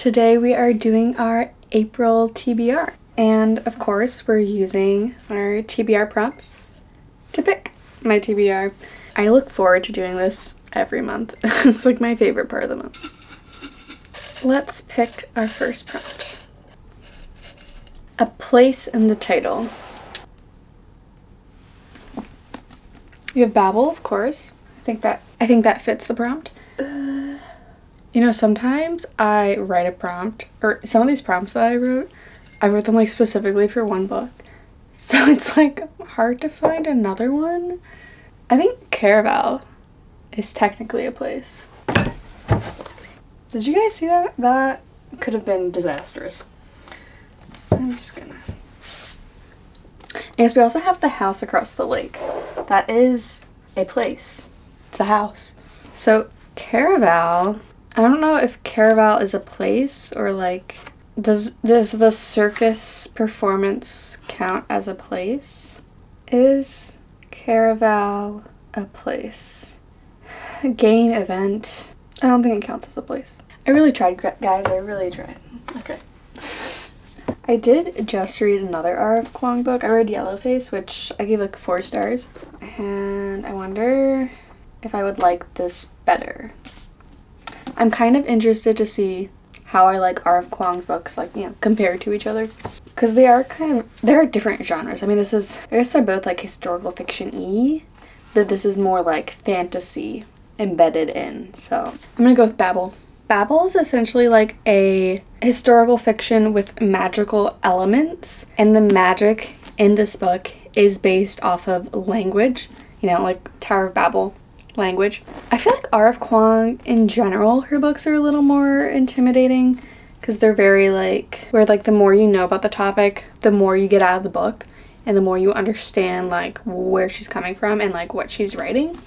Today we are doing our April TBR. And of course, we're using our TBR prompts to pick my TBR. I look forward to doing this every month. It's like my favorite part of the month. Let's pick our first prompt. A place in the title. You have babble, of course. I think that fits the prompt. You know, sometimes I write a prompt, or some of these prompts that I wrote them like specifically for one book. So it's like hard to find another one. I think Caraval is technically a place. Did you guys see that? That could have been disastrous. I'm just gonna... I guess we also have the house across the lake. That is a place. It's a house. So Caraval... I don't know if Caraval is a place or like, does the circus performance count as a place? Is Caraval a place? A game event? I don't think it counts as a place. I really tried, guys. I really tried. Okay. I did just read another R.F. Kuang book. I read Yellowface, which I gave like 4 stars. And I wonder if I would like this better. I'm kind of interested to see how I like R.F. Kuang's books, like, you know, compared to each other. Because they are different genres. I mean, I guess they're both like historical fiction-y, but this is more like fantasy embedded in. So I'm gonna go with Babel. Babel is essentially like a historical fiction with magical elements, and the magic in this book is based off of language, you know, like Tower of Babel language. I feel like R.F. Kuang in general, her books are a little more intimidating because they're very like, where like the more you know about the topic, the more you get out of the book and the more you understand like where she's coming from and like what she's writing,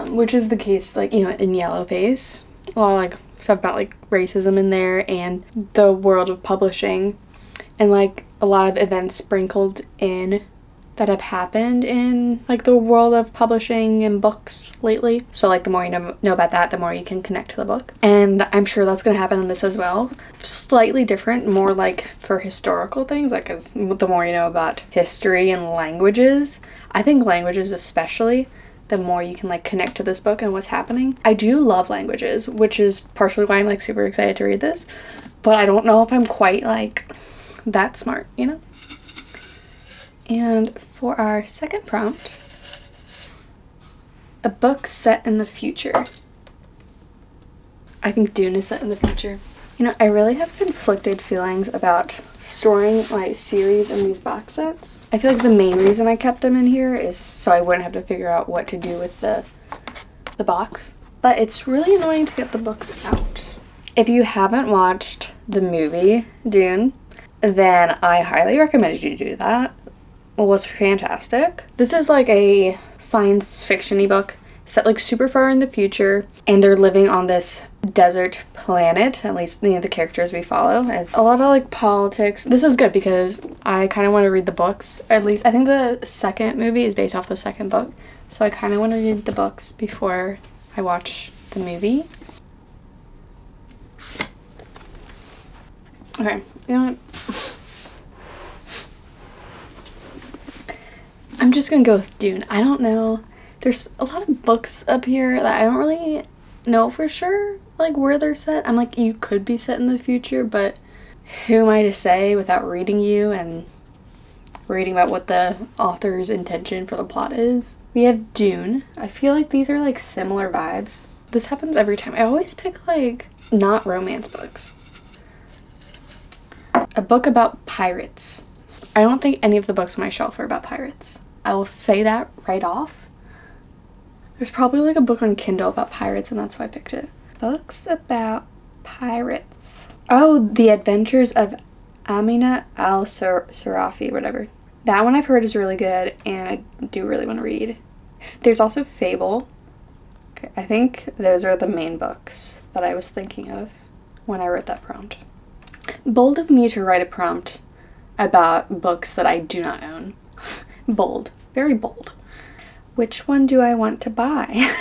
which is the case like, you know, in Yellowface. A lot of like stuff about like racism in there and the world of publishing and like a lot of events sprinkled in that have happened in like the world of publishing and books lately. So like the more you know about that, the more you can connect to the book. And I'm sure that's going to happen in this as well. Slightly different, more like for historical things, like as the more you know about history and languages. I think languages especially, the more you can like connect to this book and what's happening. I do love languages, which is partially why I'm like super excited to read this, but I don't know if I'm quite like that smart, you know? And for our second prompt, a book set in the future. I think Dune is set in the future. You know, I really have conflicted feelings about storing my series in these box sets. I feel like the main reason I kept them in here is so I wouldn't have to figure out what to do with the box. But it's really annoying to get the books out. If you haven't watched the movie Dune, then I highly recommend you do that. It was fantastic. This is like a science fiction-y book set like super far in the future, and they're living on this desert planet, at least you know, the characters we follow. It's a lot of like politics. This is good because I kind of want to read the books. At least I think the second movie is based off the second book, so I kind of want to read the books before I watch the movie. Okay, you know what? I'm just gonna go with Dune. I don't know. There's a lot of books up here that I don't really know for sure, like, where they're set. I'm like, you could be set in the future, but who am I to say without reading you and reading about what the author's intention for the plot is? We have Dune. I feel like these are, like, similar vibes. This happens every time. I always pick, like, not romance books. A book about pirates. I don't think any of the books on my shelf are about pirates. I will say that right off. There's probably like a book on Kindle about pirates and that's why I picked it. Books about pirates. Oh, The Adventures of Amina al-Sarafi, whatever. That one I've heard is really good and I do really want to read. There's also Fable. Okay, I think those are the main books that I was thinking of when I wrote that prompt. Bold of me to write a prompt about books that I do not own. Bold. Very bold. Which one do I want to buy?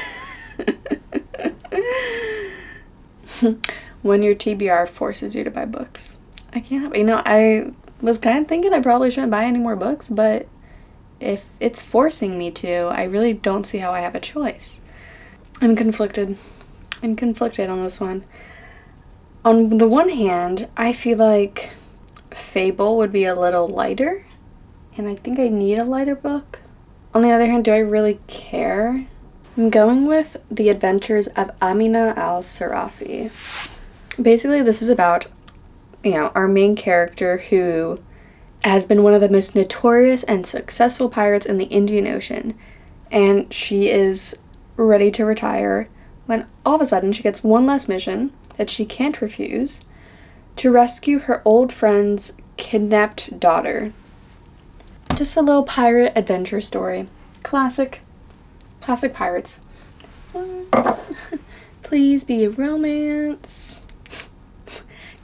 when your TBR forces you to buy books. I can't, you know, I was kind of thinking I probably shouldn't buy any more books, but if it's forcing me to, I really don't see how I have a choice. I'm conflicted. I'm conflicted on this one. On the one hand, I feel like Fable would be a little lighter, and I think I need a lighter book. On the other hand, do I really care? I'm going with The Adventures of Amina al-Sarafi. Basically, this is about, you know, our main character who has been one of the most notorious and successful pirates in the Indian Ocean, and she is ready to retire when all of a sudden she gets one last mission that she can't refuse to rescue her old friend's kidnapped daughter. Just a little pirate adventure story. Classic pirates. Please be a romance.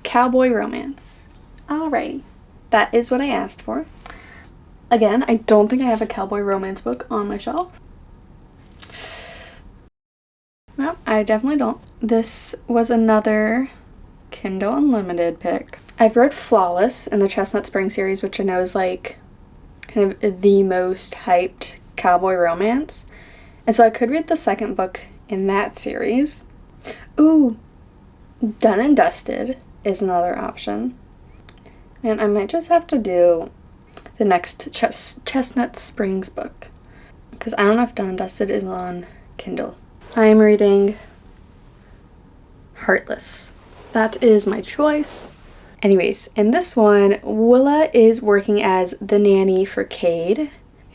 Cowboy romance. Alrighty. That is what I asked for. Again, I don't think I have a cowboy romance book on my shelf. No, I definitely don't. This was another Kindle Unlimited pick. I've read Flawless in the Chestnut Spring series, which I know is like kind of the most hyped cowboy romance. And so I could read the second book in that series. Ooh, Done and Dusted is another option. And I might just have to do the next Chestnut Springs book, because I don't know if Done and Dusted is on Kindle. I am reading Heartless. That is my choice. Anyways, in this one, Willa is working as the nanny for Cade,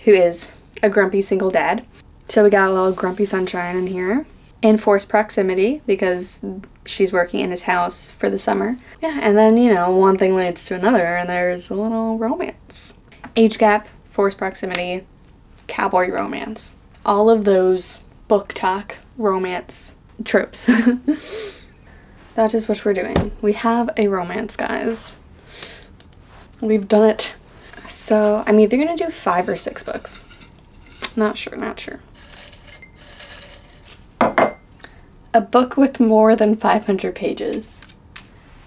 who is a grumpy single dad. So we got a little grumpy sunshine in here. And forced proximity, because she's working in his house for the summer. Yeah, and then, you know, one thing leads to another, and there's a little romance. Age gap, forced proximity, cowboy romance. All of those book talk romance tropes. That is what we're doing. We have a romance, guys. We've done it. So I'm either gonna do 5 or 6 books. Not sure. A book with more than 500 pages,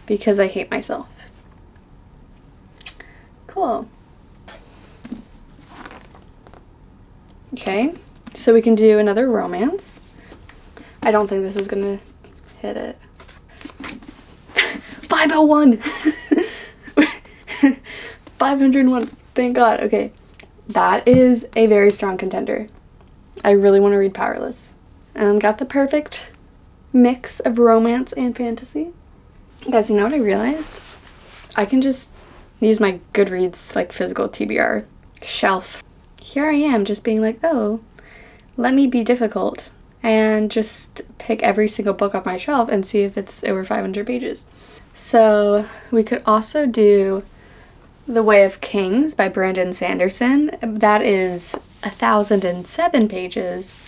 because I hate myself. Cool. Okay, so we can do another romance. I don't think this is gonna hit it. 501! 501, thank God. Okay, that is a very strong contender. I really want to read Powerless. And got the perfect mix of romance and fantasy. Guys, you know what I realized? I can just use my Goodreads, like, physical TBR shelf. Here I am just being like, oh, let me be difficult and just pick every single book off my shelf and see if it's over 500 pages. So we could also do The Way of Kings by Brandon Sanderson. That is 1,007 pages.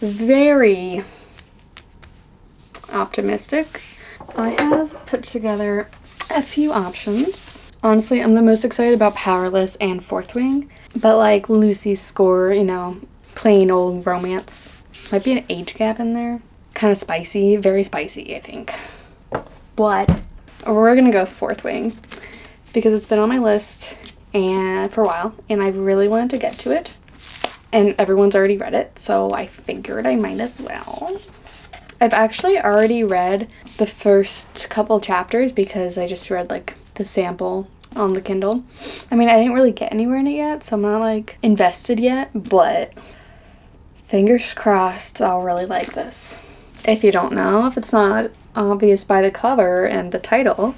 Very optimistic. I have put together a few options. Honestly, I'm the most excited about Powerless and Fourth Wing, but like Lucy's Score, you know, plain old romance. Might be an age gap in there. Kind of spicy, very spicy, I think. But we're gonna go Fourth Wing because it's been on my list and for a while, and I really wanted to get to it. And everyone's already read it, so I figured I might as well. I've actually already read the first couple chapters because I just read like the sample on the Kindle. I mean, I didn't really get anywhere in it yet, so I'm not like invested yet, but fingers crossed I'll really like this. If you don't know, if it's not obvious by the cover and the title,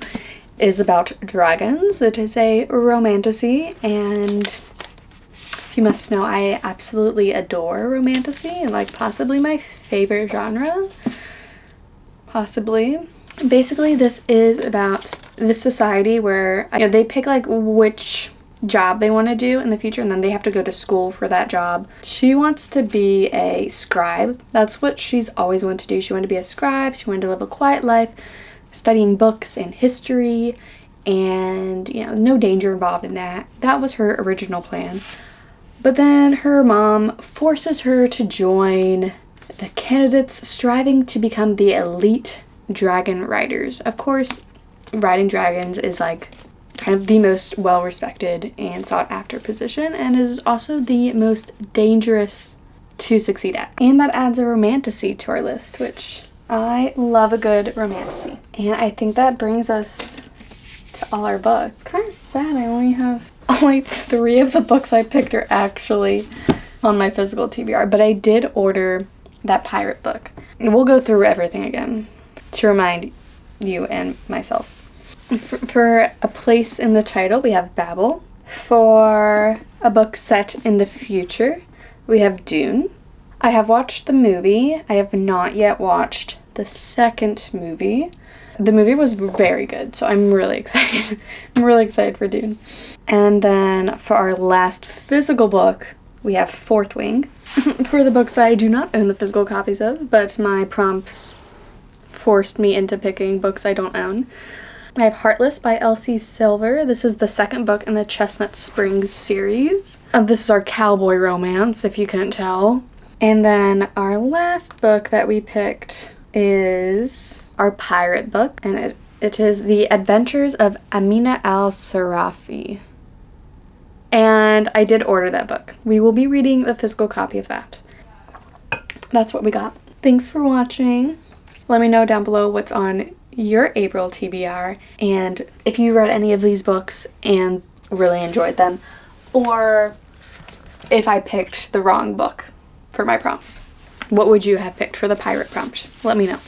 is about dragons. It is a romantasy, and you must know I absolutely adore romantasy, and like possibly my favorite genre. Possibly. Basically, this is about this society where, you know, they pick like which job they want to do in the future, and then they have to go to school for that job. She wants to be a scribe. That's what she's always wanted to do. She wanted to be a scribe. She wanted to live a quiet life, studying books and history, and, you know, no danger involved in that. That was her original plan. But then her mom forces her to join the candidates striving to become the elite dragon riders. Of course, riding dragons is like kind of the most well-respected and sought-after position, and is also the most dangerous to succeed at. And that adds a romantasy to our list, which I love a good romantasy. And I think that brings us to all our books. It's kind of sad I only have 3 of the books I picked are actually on my physical TBR, but I did order that pirate book. And we'll go through everything again to remind you and myself. For a place in the title, we have Babel. For a book set in the future, we have Dune. I have watched the movie. I have not yet watched the second movie. The movie was very good, so I'm really excited. I'm really excited for Dune. And then for our last physical book, we have Fourth Wing. For the books that I do not own the physical copies of, but my prompts forced me into picking books I don't own. I have Heartless by Elsie Silver. This is the second book in the Chestnut Springs series. This is our cowboy romance, if you couldn't tell. And then our last book that we picked is our pirate book, and it is The Adventures of Amina al-Sarafi. And I did order that book. We will be reading the physical copy of that. That's what we got. Thanks for watching. Let me know down below what's on your April TBR, and if you read any of these books and really enjoyed them, or if I picked the wrong book for my prompts. What would you have picked for the pirate prompt? Let me know.